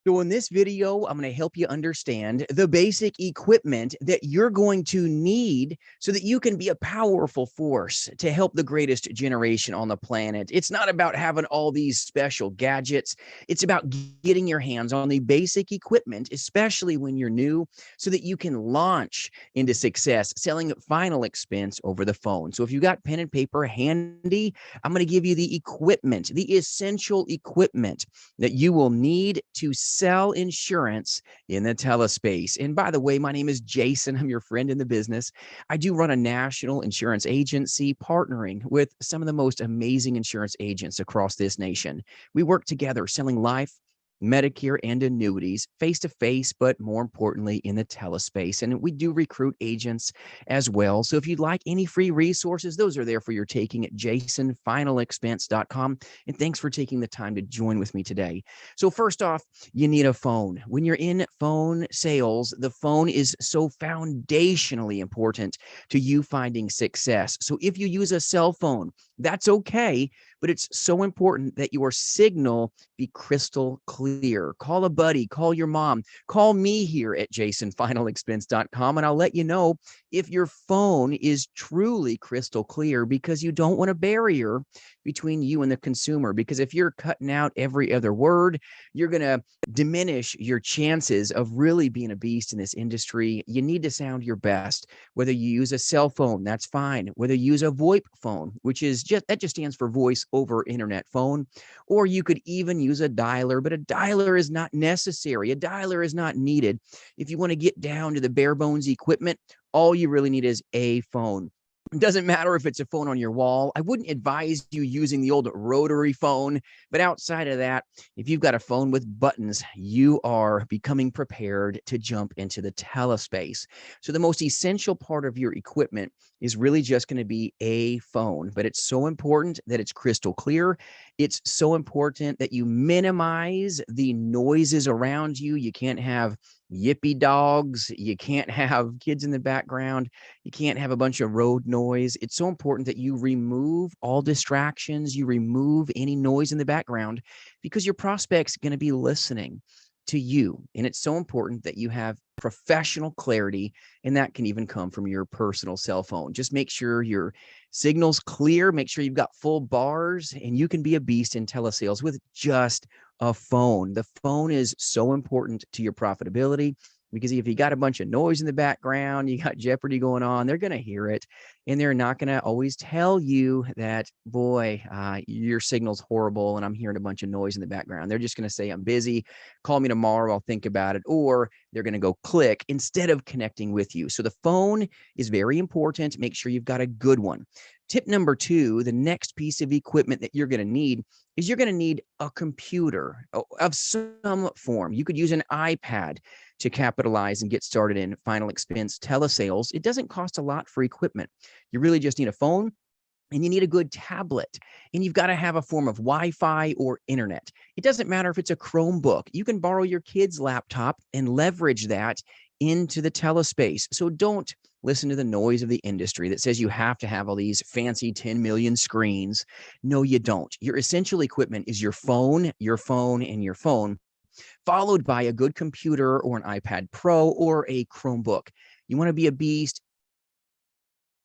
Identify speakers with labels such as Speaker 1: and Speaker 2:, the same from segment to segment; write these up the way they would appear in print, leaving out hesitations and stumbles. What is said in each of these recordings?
Speaker 1: So in this video, I'm going to help you understand the basic equipment that you're going to need so that you can be a powerful force to help the greatest generation on the planet. It's not about having all these special gadgets. It's about getting your hands on the basic equipment, especially when you're new, so that you can launch into success selling final expense over the phone. So if you got pen and paper handy, I'm going to give you the equipment, the essential equipment that you will need to sell insurance in the telespace. And by the way, my name is Jason. I'm your friend in the business. I do run a national insurance agency partnering with some of the most amazing insurance agents across this nation. We work together selling life, Medicare, and annuities face-to-face, but more importantly in the telespace. And we do recruit agents as well. So if you'd like any free resources, those are there for your taking at jasonfinalexpense.com. And thanks for taking the time to join with me today. So first off, you need a phone. When you're in phone sales, the phone is so foundationally important to you finding success. So if you use a cell phone, that's okay, but it's so important that your signal be crystal clear. Call a buddy, call your mom, call me here at jasonfinalexpense.com, and I'll let you know if your phone is truly crystal clear, because you don't want a barrier between you and the consumer. Because if you're cutting out every other word, you're going to diminish your chances of really being a beast in this industry. You need to sound your best. Whether you use a cell phone, that's fine. Whether you use a VoIP phone, which is just stands for voice over internet phone, or you could even use a dialer, but a dialer is not necessary. A dialer is not needed. If you want to get down to the bare bones equipment, all you really need is a phone. It doesn't matter if it's a phone on your wall. I wouldn't advise you using the old rotary phone, but outside of that, if you've got a phone with buttons, you are becoming prepared to jump into the telespace. So the most essential part of your equipment is really just going to be a phone, but it's so important that it's crystal clear. It's so important that you minimize the noises around you. You can't have yippy dogs. You can't have kids in the background. You can't have a bunch of road noise. It's so important that you remove all distractions. You remove any noise in the background, because your prospect's going to be listening to you. And it's so important that you have professional clarity, and that can even come from your personal cell phone. Just make sure your signal's clear. Make sure you've got full bars, and you can be a beast in telesales with just a phone. The phone is so important to your profitability, because if you got a bunch of noise in the background, you got Jeopardy going on, they're going to hear it, and they're not going to always tell you that, boy, your signal's horrible and I'm hearing a bunch of noise in the background. They're just going to say, I'm busy, call me tomorrow, I'll think about it. Or they're going to go click instead of connecting with you. So the phone is very important. Make sure you've got a good one. Tip number 2, the next piece of equipment that you're going to need is you're going to need a computer of some form. You could use an iPad to capitalize and get started in final expense telesales. It doesn't cost a lot for equipment. You really just need a phone, and you need a good tablet, and you've got to have a form of Wi-Fi or internet. It doesn't matter if it's a Chromebook. You can borrow your kid's laptop and leverage that into the telespace. So don't listen to the noise of the industry that says you have to have all these fancy 10 million screens. No, you don't. Your essential equipment is your phone, and your phone, followed by a good computer or an iPad Pro or a Chromebook. You want to be a beast,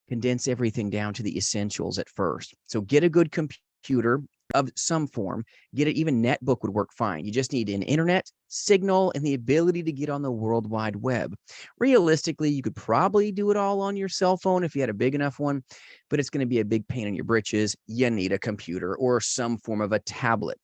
Speaker 1: condense everything down to the essentials at first. So get a good computer of some form. Get it, even netbook would work fine. You just need an internet signal and the ability to get on the World Wide Web. Realistically, you could probably do it all on your cell phone if you had a big enough one, but it's going to be a big pain in your britches. You need a computer or some form of a tablet.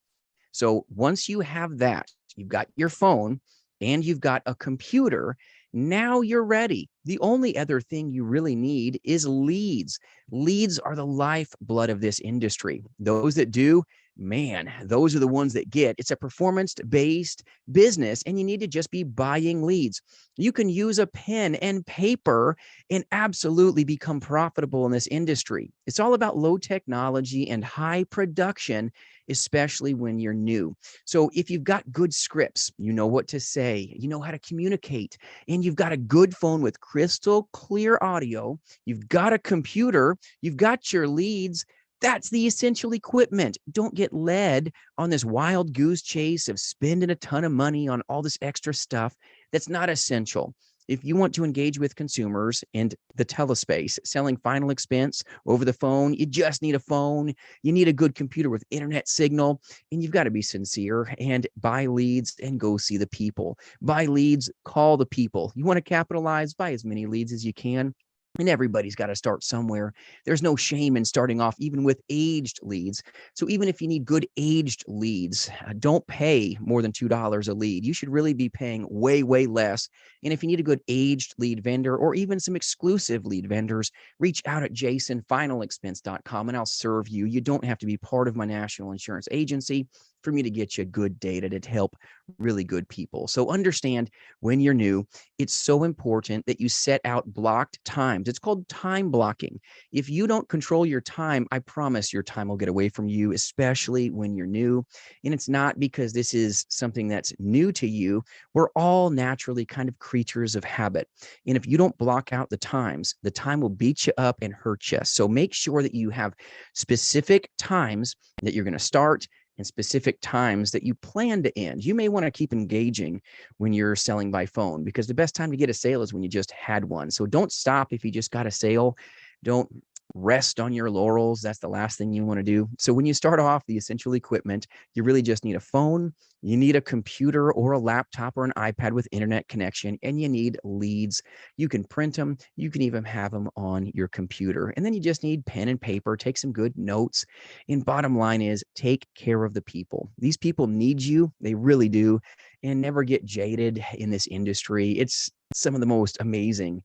Speaker 1: So once you have that, you've got your phone and you've got a computer, now you're ready. The only other thing you really need is leads. Leads are the lifeblood of this industry. Those that do, man, those are the ones that get. It's a performance-based business, and you need to just be buying leads. You can use a pen and paper and absolutely become profitable in this industry. It's all about low technology and high production, especially when you're new. So if you've got good scripts, you know what to say, you know how to communicate, and you've got a good phone with crystal clear audio, you've got a computer, you've got your leads, That's the essential equipment. Don't get led on this wild goose chase of spending a ton of money on all this extra stuff that's not essential. If you want to engage with consumers in the telespace, selling final expense over the phone, you just need a phone. You need a good computer with internet signal, and you've got to be sincere and buy leads and go see the people. Buy leads, call the people. You want to capitalize, buy as many leads as you can. And everybody's got to start somewhere. There's no shame in starting off even with aged leads. So even if you need good aged leads, don't pay more than $2 a lead. You should really be paying way, way less. And if you need a good aged lead vendor or even some exclusive lead vendors, reach out at jasonfinalexpense.com and I'll serve you. You don't have to be part of my national insurance agency for me to get you good data to help really good people. So understand, when you're new, it's so important that you set out blocked times. It's called time blocking. If you don't control your time, I promise your time will get away from you, especially when you're new. And it's not because this is something that's new to you. We're all naturally kind of creatures of habit. And if you don't block out the times, the time will beat you up and hurt you. So make sure that you have specific times that you're going to start and specific times that you plan to end. You may want to keep engaging when you're selling by phone, because the best time to get a sale is when you just had one. So don't stop if you just got a sale. Don't rest on your laurels. That's the last thing you want to do. So when you start off the essential equipment, you really just need a phone, you need a computer or a laptop or an iPad with internet connection, and you need leads. You can print them. You can even have them on your computer. And then you just need pen and paper, take some good notes. And bottom line is, take care of the people. These people need you. They really do. And never get jaded in this industry. It's some of the most amazing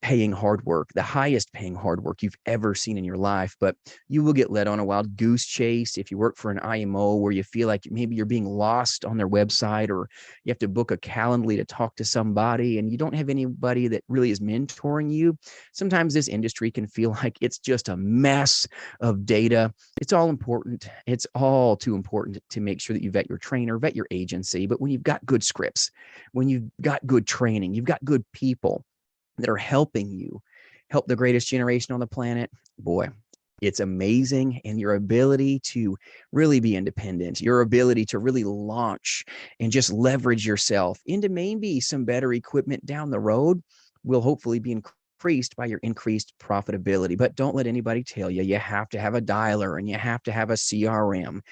Speaker 1: paying hard work, the highest paying hard work you've ever seen in your life. But you will get led on a wild goose chase if you work for an IMO where you feel like maybe you're being lost on their website, or you have to book a Calendly to talk to somebody and you don't have anybody that really is mentoring you. Sometimes this industry can feel like it's just a mess of data. It's all important. It's all too important to make sure that you vet your trainer, vet your agency. But when you've got good scripts, when you've got good training, you've got good people that are helping you help the greatest generation on the planet, boy, it's amazing. And your ability to really be independent, your ability to really launch and just leverage yourself into maybe some better equipment down the road will hopefully be increased by your increased profitability. But don't let anybody tell you you have to have a dialer and you have to have a CRM.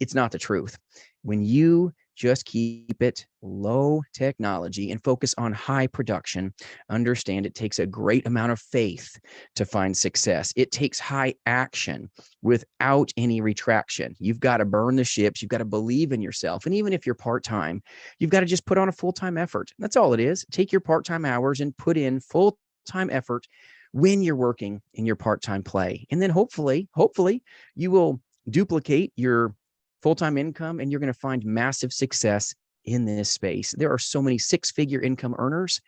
Speaker 1: It's not the truth. When you just keep it low technology and focus on high production, understand it takes a great amount of faith to find success. It takes high action without any retraction. You've got to burn the ships. You've got to believe in yourself. And even if you're part-time, you've got to just put on a full-time effort. That's all it is. Take your part-time hours and put in full-time effort when you're working in your part-time play. And then hopefully you will duplicate your full-time income and you're going to find massive success in this space. There are so many six-figure income earners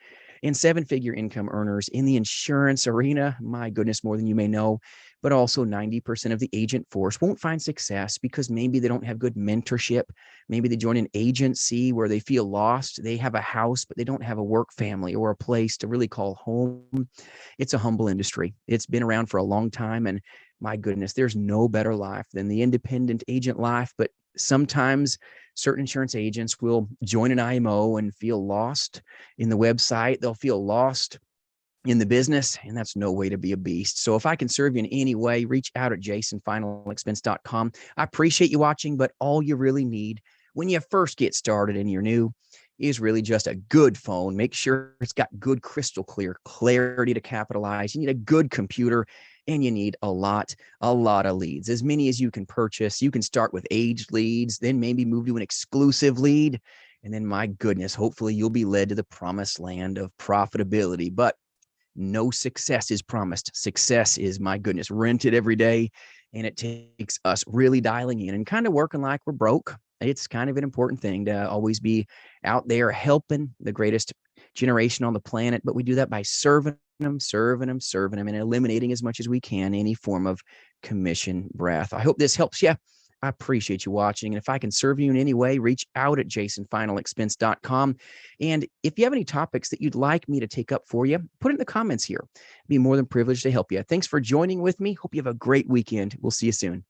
Speaker 1: and seven-figure income earners in the insurance arena. My goodness, more than you may know. But also 90% of the agent force won't find success because maybe they don't have good mentorship. Maybe they join an agency where they feel lost. They have a house, but they don't have a work family or a place to really call home. It's a humble industry. It's been around for a long time. And my goodness, there's no better life than the independent agent life. But sometimes certain insurance agents will join an IMO and feel lost in the website. They'll feel lost in the business, and that's no way to be a beast. So if I can serve you in any way, reach out at jasonfinalexpense.com. I appreciate you watching, but all you really need when you first get started and you're new is really just a good phone. Make sure it's got good crystal clear clarity to capitalize. You need a good computer, and you need a lot of leads, as many as you can purchase. You can start with aged leads, then maybe move to an exclusive lead. And then, my goodness, hopefully you'll be led to the promised land of profitability. But no success is promised. Success is, my goodness, rented every day. And it takes us really dialing in and kind of working like we're broke. It's kind of an important thing to always be out there helping the greatest generation on the planet. But we do that by serving them, and eliminating as much as we can any form of commission breath. I hope this helps you. I appreciate you watching. And if I can serve you in any way, reach out at jasonfinalexpense.com. And if you have any topics that you'd like me to take up for you, put it in the comments here. I'd be more than privileged to help you. Thanks for joining with me. Hope you have a great weekend. We'll see you soon.